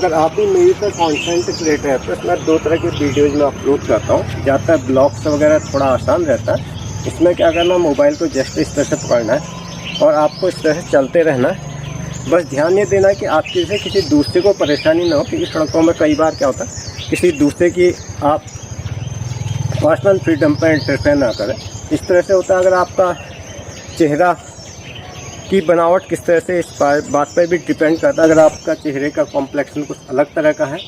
अगर आप भी मेरी तरह कंटेंट क्रिएटर है तो इसमें दो तरह की वीडियोज़ में अपलोड करता हूँ। ज़्यादातर ब्लॉग्स वगैरह थोड़ा आसान रहता है। इसमें क्या करना, मोबाइल को जस्ट इस तरह से पकड़ना है और आपको इस तरह से चलते रहना है। बस ध्यान ये देना कि आपकी से किसी दूसरे को परेशानी ना हो, क्योंकि सड़कों में कई बार क्या होता है किसी दूसरे की आप पर्सनल फ्रीडम पर इंटरफेयर ना करें। इस तरह से होता है। अगर आपका चेहरा की बनावट किस तरह से, इस बात पर भी डिपेंड करता है। अगर आपका चेहरे का कॉम्प्लेक्शन कुछ अलग तरह का है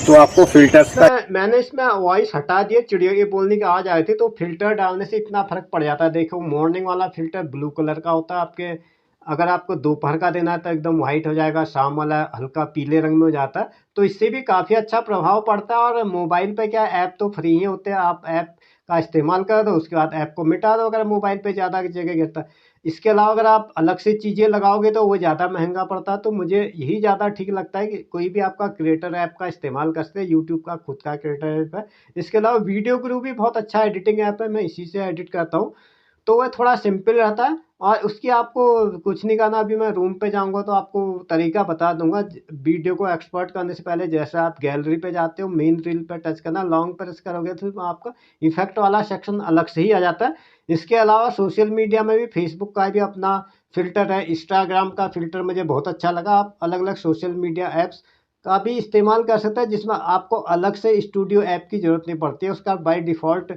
तो आपको फिल्टर्स का मैंने इसमें वॉइस हटा दिया, चिड़ियों के बोलने की आवाज़ आई थी, तो फिल्टर डालने से इतना फ़र्क पड़ जाता है। देखो मॉर्निंग वाला फिल्टर ब्लू कलर का होता है आपके, अगर आपको दोपहर का देना है तो एकदम वाइट हो जाएगा, शाम वाला हल्का पीले रंग में हो जाता है। तो इससे भी काफ़ी अच्छा प्रभाव पड़ता है। और मोबाइल पे क्या, ऐप तो फ्री ही होते हैं, आप ऐप का इस्तेमाल कर दो, उसके बाद ऐप को मिटा दो अगर मोबाइल पे ज़्यादा जगह गिरता है। इसके अलावा अगर आप अलग से चीज़ें लगाओगे तो वो ज़्यादा महंगा पड़ता है। तो मुझे यही ज़्यादा ठीक लगता है कि कोई भी आपका क्रिएटर ऐप का इस्तेमाल करते हैं, यूट्यूब का खुद का क्रिएटर ऐप है। इसके अलावा वीडियो ग्रू भी बहुत अच्छा एडिटिंग ऐप है, मैं इसी से एडिट करता हूँ। तो वह थोड़ा सिंपल रहता है और उसकी आपको कुछ नहीं करना। अभी मैं रूम पे जाऊंगा तो आपको तरीका बता दूंगा। वीडियो को एक्सपोर्ट करने से पहले जैसे आप गैलरी पे जाते हो, मेन रील पे टच करना, लॉन्ग प्रेस करोगे तो आपका इफेक्ट वाला सेक्शन अलग से ही आ जाता है। इसके अलावा सोशल मीडिया में भी फेसबुक का भी अपना फ़िल्टर है, इंस्टाग्राम का फ़िल्टर मुझे बहुत अच्छा लगा। आप अलग-अलग सोशल मीडिया ऐप्स का भी इस्तेमाल कर सकते हैं, जिसमें आपको अलग से स्टूडियो ऐप की ज़रूरत नहीं पड़ती है, उसका बाय डिफ़ॉल्ट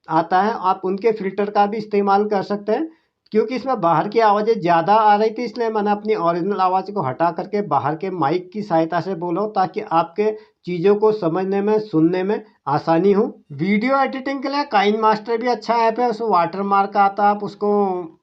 आता है। आप उनके फ़िल्टर का भी इस्तेमाल कर सकते हैं। क्योंकि इसमें बाहर की आवाज़ें ज़्यादा आ रही थी, इसलिए मैंने अपनी ओरिजिनल आवाज़ को हटा करके बाहर के माइक की सहायता से बोला हूँ, ताकि आपके चीज़ों को समझने में, सुनने में आसानी हो। वीडियो एडिटिंग के लिए काइन मास्टर भी अच्छा ऐप है, उसमें वाटर मार्क आता है, आप उसको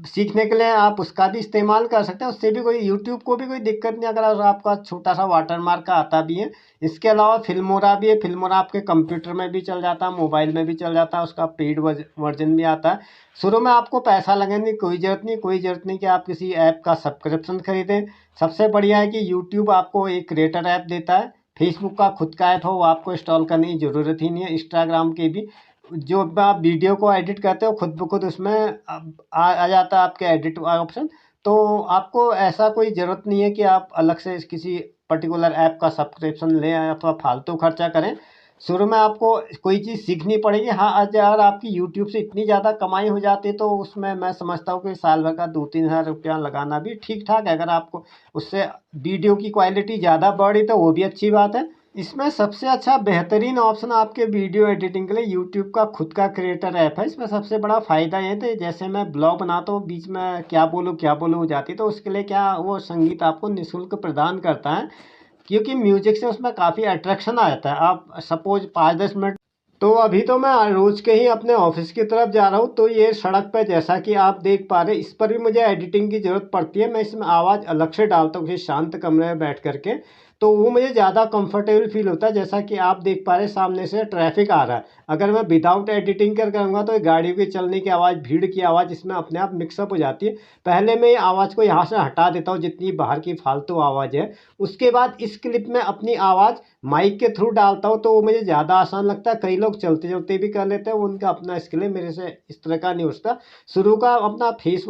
सीखने के लिए आप उसका भी इस्तेमाल कर सकते हैं। उससे भी कोई, यूट्यूब को भी कोई दिक्कत नहीं अगर आपका छोटा सा वाटर मार्क का आता भी है। इसके अलावा फिल्मोरा भी है, फिल्मोरा आपके कंप्यूटर में भी चल जाता है, मोबाइल में भी चल जाता है, उसका पेड वर्जन भी आता है। शुरू में आपको पैसा लगने की कोई ज़रूरत नहीं कि आप किसी ऐप का सब्सक्रिप्शन खरीदें। सबसे बढ़िया है कि यूट्यूब आपको एक क्रिएटर ऐप देता है, फेसबुक का खुद का ऐप हो वो आपको इंस्टॉल करने की ज़रूरत ही नहीं है। इंस्टाग्राम के भी जो आप वीडियो को एडिट करते हो खुद ब खुद उसमें आ जाता है आपके एडिट ऑप्शन। तो आपको ऐसा कोई ज़रूरत नहीं है कि आप अलग से किसी पर्टिकुलर ऐप का सब्सक्रिप्शन लें अथवा फालतू खर्चा करें। शुरू में आपको कोई चीज़ सीखनी पड़ेगी। हाँ, आज अगर आपकी यूट्यूब से इतनी ज़्यादा कमाई हो जाती है तो उसमें मैं समझता हूँ कि साल भर का 2-3 हज़ार रुपया लगाना भी ठीक ठाक है। अगर आपको उससे वीडियो की क्वालिटी ज़्यादा बढ़ी तो वो भी अच्छी बात है। इसमें सबसे अच्छा बेहतरीन ऑप्शन आपके वीडियो एडिटिंग के लिए यूट्यूब का खुद का क्रिएटर ऐप है। इसमें सबसे बड़ा फ़ायदा ये था, जैसे मैं ब्लॉग बनाता हूँ, बीच में क्या बोलूँ हो जाती है, तो उसके लिए क्या वो संगीत आपको निःशुल्क प्रदान करता है। क्योंकि म्यूजिक से उसमें काफ़ी अट्रैक्शन आ जाता है। आप सपोज 5-10 मिनट, तो अभी तो मैं रोज के ही अपने ऑफिस की तरफ जा रहा हूँ, तो ये सड़क पर जैसा कि आप देख पा रहे हैं, इस पर भी मुझे एडिटिंग की ज़रूरत पड़ती है। मैं इसमें आवाज़ अलग से डालता हूँ किसी शांत कमरे में बैठ करके, तो वो मुझे ज़्यादा कंफर्टेबल फील होता है। जैसा कि आप देख पा रहे हैं सामने से ट्रैफिक आ रहा है, अगर मैं विदाउट एडिटिंग कर करूँगा तो गाड़ियों की चलने की आवाज़, भीड़ की आवाज़ इसमें अपने आप मिक्सअप हो जाती है। पहले मैं ये आवाज़ को यहाँ से हटा देता हूँ जितनी बाहर की फालतू आवाज़ है। उसके बाद इस क्लिप में अपनी आवाज़ माइक के थ्रू डालता हूँ, तो वो मुझे ज़्यादा आसान लगता है। कई लोग चलते चलते भी कर लेते हैं, वो उनका अपना स्किल है, मेरे से इस तरह का नहीं होता। शुरू का अपना फेस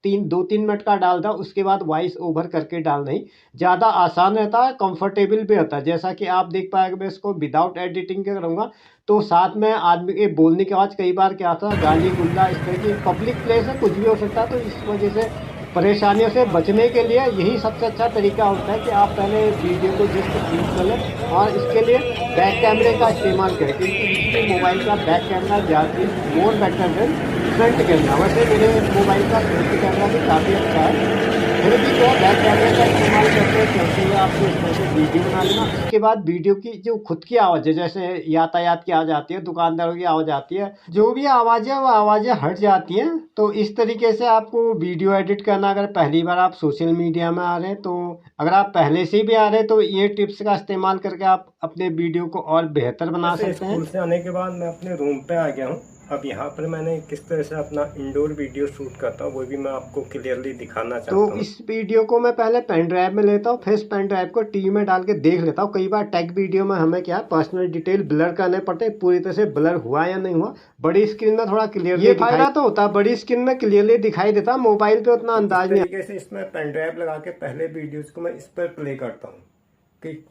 2-3 मिनट का डालता हूँ, उसके बाद वॉइस ओवर करके डालना ही ज़्यादा आसान रहता है, कंफर्टेबल भी होता है। जैसा कि आप देख पाएंगे, मैं इसको विदाउट एडिटिंग के करूँगा तो साथ में आदमी के बोलने की आवाज़, कई बार क्या होता है गाली गुल्ला, इस तरह की पब्लिक प्लेस है, कुछ भी हो सकता है। तो इस वजह से परेशानियों से बचने के लिए यही सबसे अच्छा तरीका होता है कि आप पहले वीडियो को जस्ट शूट कर लें और इसके लिए बैक कैमरे का इस्तेमाल करें, क्योंकि इसलिए मोबाइल का बैक कैमरा ज़्यादा more better than front camera. वैसे मेरे मोबाइल का फ्रंट कैमरा भी काफ़ी अच्छा है, फिर भी क्या बैक कैमरे का इस्तेमाल करते चलते हुए आपको इस तरह से वीडियो बना लेना। उसके बाद वीडियो की जो खुद की आवाज़ है, जैसे यातायात की आवाज़ आती है, दुकानदारों की आवाज़ आती है, जो भी आवाज़ें वो आवाज़ें हट जाती हैं। तो इस तरीके से आपको वीडियो एडिट करना, अगर पहली बार आप सोशल मीडिया में आ रहे हैं, तो अगर आप पहले से भी आ रहे हैं तो ये टिप्स का इस्तेमाल करके आप अपने वीडियो को और बेहतर बना वैसे सकते हैं। स्कूल से आने के बाद मैं अपने रूम पे आ गया हूँ। अब यहाँ पर मैंने किस तरह से अपना इंडोर वीडियो शूट करता हूँ वो भी मैं आपको क्लियरली दिखाना तो चाहता हूँ। इस वीडियो को मैं पहले पेन ड्राइव में लेता हूँ, फिर इस पेन ड्राइव को टीवी में डाल के देख लेता हूँ। कई बार टेक वीडियो में हमें क्या पर्सनल डिटेल ब्लर करने पड़ते हैं, पूरी तरह से ब्लर हुआ या नहीं हुआ। बड़ी स्क्रीन में थोड़ा क्लियरली ये फायदा तो होता है, बड़ी स्क्रीन में क्लियरली दिखाई देता, मोबाइल पे उतना तो इस अंदाज नहीं। तरीके से इसमें पेन ड्राइव लगा के पहले वीडियोज़ को मैं इस पर प्ले करता हूँ। कि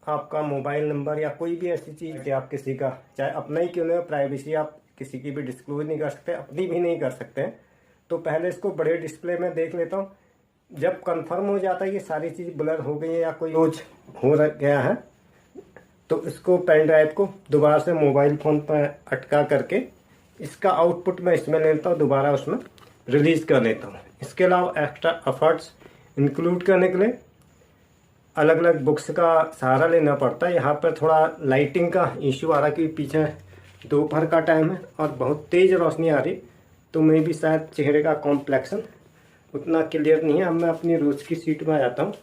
आपका मोबाइल नंबर या कोई भी ऐसी चीज़ है आप किसी का, चाहे अपना ही क्यों ना हो, प्राइवेसी आप किसी की भी डिस्क्लोज नहीं कर सकते, अपनी भी नहीं कर सकते हैं। तो पहले इसको बड़े डिस्प्ले में देख लेता हूँ। जब कंफर्म हो जाता है कि सारी चीज़ ब्लर हो गई है या कोई यूज हो गया है, तो इसको पेन ड्राइव को दोबारा से मोबाइल फ़ोन पर अटका करके इसका आउटपुट मैं इसमें लेता हूँ, दोबारा उसमें रिलीज़ कर लेता हूँ। इसके अलावा एक्स्ट्रा एफर्ट्स इंक्लूड करने के लिए अलग अलग बुक्स का सहारा लेना पड़ता है। यहाँ पर थोड़ा लाइटिंग का इशू आ रहा है कि पीछे दोपहर का टाइम है और बहुत तेज़ रोशनी आ रही, तो मैं भी शायद चेहरे का कॉम्प्लेक्शन उतना क्लियर नहीं है। अब मैं अपनी रोज़ की सीट में आ जाता हूँ।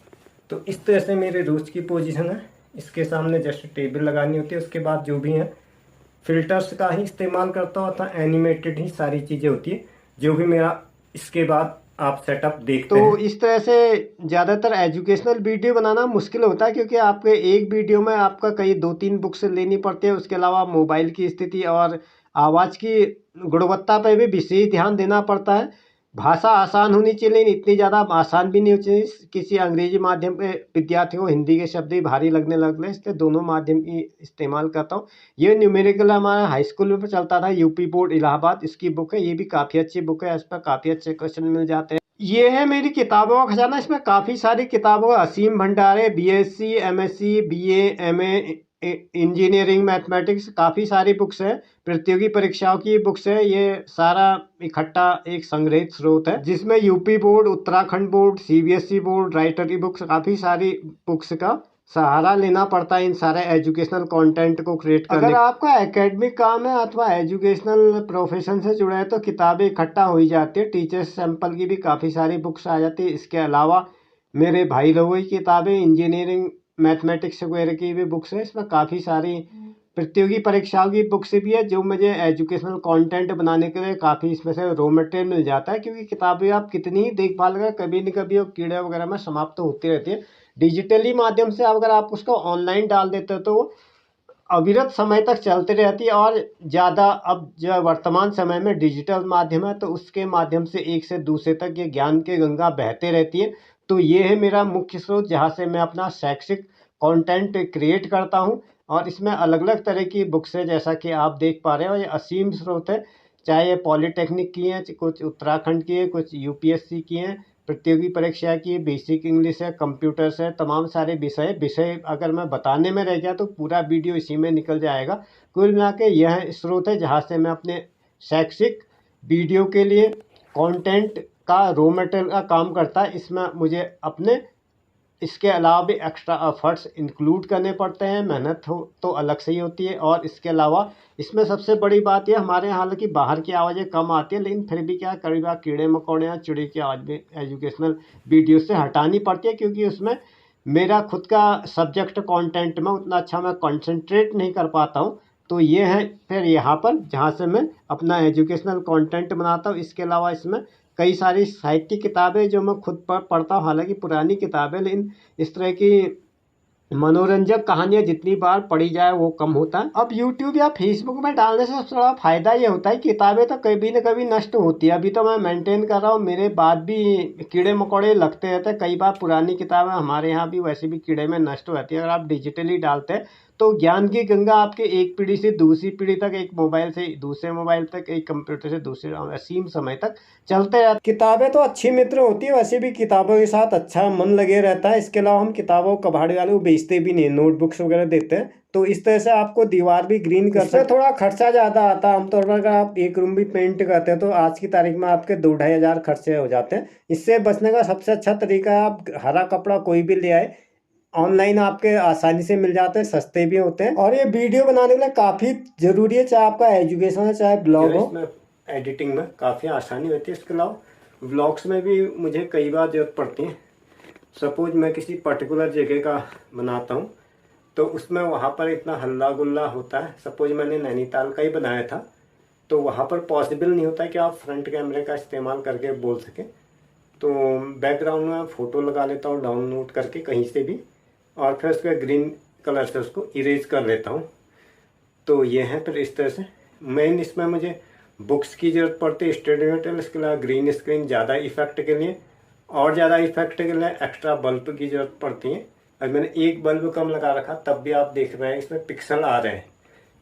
तो इस तरह से मेरे रोज़ की पोजीशन है। इसके सामने जस्ट टेबल लगानी होती है, उसके बाद जो भी है फिल्टर्स का ही इस्तेमाल करता हूँ, अथवा एनिमेटेड ही सारी चीज़ें होती है जो भी मेरा इसके बाद आप सेटअप देखते हैं। तो इस तरह से ज़्यादातर एजुकेशनल वीडियो बनाना मुश्किल होता है, क्योंकि आपके एक वीडियो में आपका कई 2-3 बुक्स लेनी पड़ती है। उसके अलावा मोबाइल की स्थिति और आवाज़ की गुणवत्ता पर भी विशेष ध्यान देना पड़ता है। भाषा आसान होनी चाहिए, लेकिन इतनी ज़्यादा आसान भी नहीं होनी चाहिए किसी अंग्रेजी माध्यम के विद्यार्थियों को हिंदी के शब्द ही भारी लगने लगे। इसलिए दोनों माध्यम की इस्तेमाल करता हूँ। ये न्यूमेरिकल हमारा हाई स्कूल में चलता था, यूपी बोर्ड इलाहाबाद, इसकी बुक है। ये भी काफ़ी अच्छी बुक है, इस पर काफ़ी अच्छे क्वेश्चन मिल जाते हैं। ये है मेरी किताबों का खजाना। इसमें काफ़ी सारी किताबों का असीम भंडार है। BSc, MSc, BA, MA, engineering, mathematics, काफ़ी सारी बुक्स है। प्रतियोगी परीक्षाओं की बुक्स है। ये सारा इकट्ठा एक संग्रहित स्रोत है, जिसमें UP board, Uttarakhand board, CBSE board, writer की बुक्स, काफ़ी सारी बुक्स का सहारा लेना पड़ता है इन सारे एजुकेशनल कंटेंट को क्रिएट करने। अगर आपका एकेडमिक काम है अथवा एजुकेशनल प्रोफेशन से जुड़ा है तो किताबें इकट्ठा हो ही जाती है। टीचर्स सैंपल की भी काफ़ी सारी बुक्स आ जाती है। इसके अलावा मेरे भाई लोगों की किताबें, इंजीनियरिंग, मैथमेटिक्स वगैरह की भी बुक्स है। इसमें काफ़ी सारी प्रतियोगी परीक्षाओं की बुक्स भी है, जो मुझे एजुकेशनल कंटेंट बनाने के लिए काफ़ी इसमें से रॉ मटेरियल मिल जाता है। क्योंकि किताबें आप कितनी ही देखभाल करें, कभी न कभी वो कीड़े वगैरह में समाप्त तो होती रहती है। डिजिटली माध्यम से अगर आप उसको ऑनलाइन डाल देते हो तो अविरत समय तक चलती रहती है। और ज़्यादा अब जो वर्तमान समय में डिजिटल माध्यम है, तो उसके माध्यम से एक से दूसरे तक ये ज्ञान की गंगा बहते रहती है। तो ये है मेरा मुख्य स्रोत, जहाँ से मैं अपना शैक्षिक कंटेंट क्रिएट करता हूँ। और इसमें अलग अलग तरह की बुक्स है, जैसा कि आप देख पा रहे हो। ये असीम स्रोत है, चाहे ये पॉलिटेक्निक की हैं, कुछ उत्तराखंड की है, कुछ यूपीएससी की हैं, प्रतियोगी परीक्षा की, बेसिक इंग्लिश है, कंप्यूटर्स है, तमाम सारे विषय अगर मैं बताने में रह गया तो पूरा वीडियो इसी में निकल जाएगा। कुल मिला के यह स्रोत है जहाँ से मैं अपने शैक्षिक वीडियो के लिए कंटेंट का रॉ मटेरियल का काम करता है। इसमें मुझे अपने इसके अलावा भी एक्स्ट्रा एफर्ट्स इंक्लूड करने पड़ते हैं। मेहनत हो तो अलग से ही होती है। और इसके अलावा इसमें सबसे बड़ी बात ये, हमारे यहाँ हालांकि बाहर की आवाज़ें कम आती है, लेकिन फिर भी क्या, कई बार कीड़े मकोड़े या चिड़ी की आवाज़ भी एजुकेशनल वीडियो से हटानी पड़ती है, क्योंकि उसमें मेरा खुद का सब्जेक्ट कंटेंट में उतना अच्छा मैं कंसंट्रेट नहीं कर पाता हूँ। तो ये है फिर यहाँ पर जहाँ से मैं अपना एजुकेशनल कंटेंट बनाता हूँ। इसके अलावा इसमें कई सारी साहित्य किताबें जो मैं खुद पढ़ता हूँ, हालांकि पुरानी किताबें, लेकिन इस तरह की मनोरंजक कहानियाँ जितनी बार पढ़ी जाए वो कम होता है। अब यूट्यूब या फेसबुक में डालने से सबसे बड़ा फ़ायदा ये होता है, किताबें तो कभी न कभी नष्ट होती है। अभी तो मैं मेंटेन कर रहा हूँ, मेरे बाद भी कीड़े मकोड़े लगते रहते हैं। कई बार पुरानी किताबें हमारे यहाँ भी वैसे भी कीड़े में नष्ट हो जाती है। अगर आप डिजिटली डालते हैं तो ज्ञान की गंगा आपके एक पीढ़ी से दूसरी पीढ़ी तक, एक मोबाइल से दूसरे मोबाइल तक, एक कंप्यूटर से दूसरे, असीम समय तक चलते रहते। किताबें तो अच्छी मित्र होती है, वैसे भी किताबों के साथ अच्छा मन लगे रहता है। इसके अलावा हम किताबों को कबाड़ वाले को बेचते भी नहीं, नोटबुक्स वगैरह देते हैं। तो इस तरह से आपको दीवार भी ग्रीन कर सकते हैं। थोड़ा खर्चा ज़्यादा आता है। आमतौर पर अगर आप एक रूम भी पेंट करते हैं तो आज की तारीख में आपके 2-2.5 हज़ार खर्चे हो जाते हैं। इससे बचने का सबसे अच्छा तरीका है, आप हरा कपड़ा कोई भी ले आए, ऑनलाइन आपके आसानी से मिल जाते हैं, सस्ते भी होते हैं। और ये वीडियो बनाने के लिए काफ़ी ज़रूरी है, चाहे आपका एजुकेशन है चाहे ब्लॉग हो। एडिटिंग में काफ़ी आसानी होती है। इसके अलावा व्लॉग्स में भी मुझे कई बार ज़रूरत पड़ती है। सपोज मैं किसी पर्टिकुलर जगह का बनाता हूँ तो उसमें वहाँ पर इतना हल्ला गुल्ला होता है। सपोज मैंने नैनीताल का ही बनाया था, तो वहाँ पर पॉसिबल नहीं होता कि आप फ्रंट कैमरे का इस्तेमाल करके बोल सकें। तो बैकग्राउंड में फ़ोटो लगा लेता हूँ डाउनलोड करके कहीं से भी, और फिर उसके ग्रीन कलर से उसको इरेज कर लेता हूँ। तो ये है फिर इस तरह से। मेन इसमें मुझे बुक्स की ज़रूरत पड़ती है, स्टडी मटेरियल। इसके अलावा ग्रीन स्क्रीन ज़्यादा इफेक्ट के लिए, और ज़्यादा इफेक्ट के लिए एक्स्ट्रा बल्ब की ज़रूरत पड़ती है। और मैंने एक बल्ब कम लगा रखा तब भी आप देख रहे हैं इसमें पिक्सल आ रहे हैं।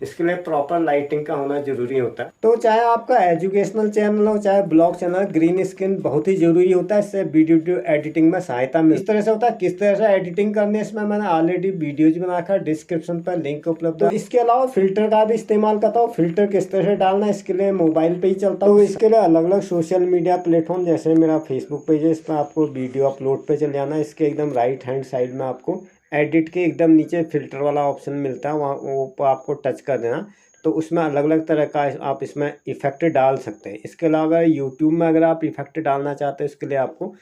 इसके लिए प्रॉपर लाइटिंग का होना जरूरी होता है। तो चाहे आपका एजुकेशनल चैनल हो चाहे ब्लॉग चैनल, ग्रीन स्क्रीन बहुत ही जरूरी होता है। इससे वीडियो एडिटिंग में सहायता मिलती है। इस तरह से होता है, किस तरह से एडिटिंग करने इसमें मैंने ऑलरेडी वीडियोज बनाकर डिस्क्रिप्शन पर लिंक उपलब्ध है। तो इसके अलावा फिल्टर का भी इस्तेमाल करता हूँ। फिल्टर किस तरह से डालना है इसके लिए मोबाइल पे ही चलता हूँ। तो इसके लिए अलग अलग सोशल मीडिया प्लेटफॉर्म जैसे मेरा फेसबुक पेज है, इस पर आपको वीडियो अपलोड पे चले जाना है। इसके एकदम राइट हैंड साइड में आपको एडिट के एकदम नीचे फिल्टर वाला ऑप्शन मिलता है, वहाँ वो आपको टच कर देना। तो उसमें अलग अलग तरह का आप इसमें इफेक्ट डाल सकते हैं। इसके अलावा यूट्यूब में अगर आप इफेक्ट डालना चाहते हैं, इसके लिए आपको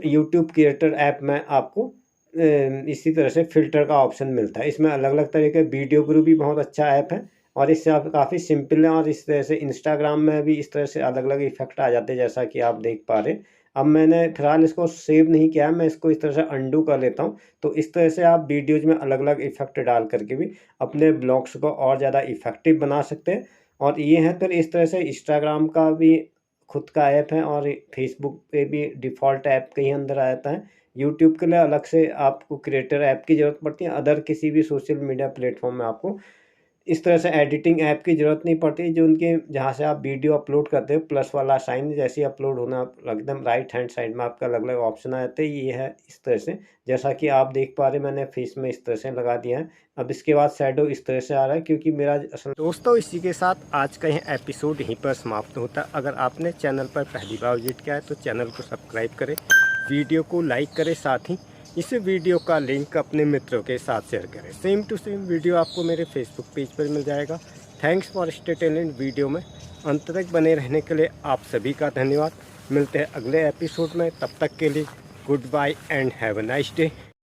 यूट्यूब क्रिएटर ऐप में आपको इसी तरह से फिल्टर का ऑप्शन मिलता है। इसमें अलग अलग तरह के वीडियो ग्रू भी बहुत अच्छा ऐप है और इससे आप काफ़ी सिंपल है। और इस तरह से इंस्टाग्राम में भी इस तरह से अलग अलग इफेक्ट आ जाते हैं जैसा कि आप देख पा रहे। अब मैंने फिलहाल इसको सेव नहीं किया है, मैं इसको इस तरह से अंडू कर लेता हूँ। तो इस तरह से आप वीडियोज़ में अलग अलग इफेक्ट डाल करके भी अपने ब्लॉग्स को और ज़्यादा इफेक्टिव बना सकते हैं। और ये है फिर इस तरह से इंस्टाग्राम का भी खुद का ऐप है और फेसबुक पे भी डिफ़ॉल्ट ऐप के ही अंदर आता है। यूट्यूब के लिए अलग से आपको क्रिएटर ऐप की ज़रूरत पड़ती है। अदर किसी भी सोशल मीडिया प्लेटफॉर्म में आपको इस तरह से एडिटिंग ऐप की ज़रूरत नहीं पड़ती। जो उनके जहाँ से आप वीडियो अपलोड करते हो प्लस वाला साइन जैसे ही अपलोड होना एकदम राइट हैंड साइड में आपका अलग अलग ऑप्शन आ जाते हैं। ये है इस तरह से, जैसा कि आप देख पा रहे मैंने फेस में इस तरह से लगा दिया है। अब इसके बाद शैडो इस तरह से आ रहा है क्योंकि मेरा असल दोस्तों इसी के साथ आज का यह एपिसोड यहीं पर समाप्त होता है। अगर आपने चैनल पर पहली बार विजिट किया है तो चैनल को सब्सक्राइब करें, वीडियो को लाइक करें, साथ ही इस वीडियो का लिंक अपने मित्रों के साथ शेयर करें। सेम टू सेम वीडियो आपको मेरे फेसबुक पेज पर मिल जाएगा। Thanks for stay talent. Video में अंत तक बने रहने के लिए आप सभी का धन्यवाद। मिलते हैं अगले एपिसोड में, तब तक के लिए goodbye and have a nice day.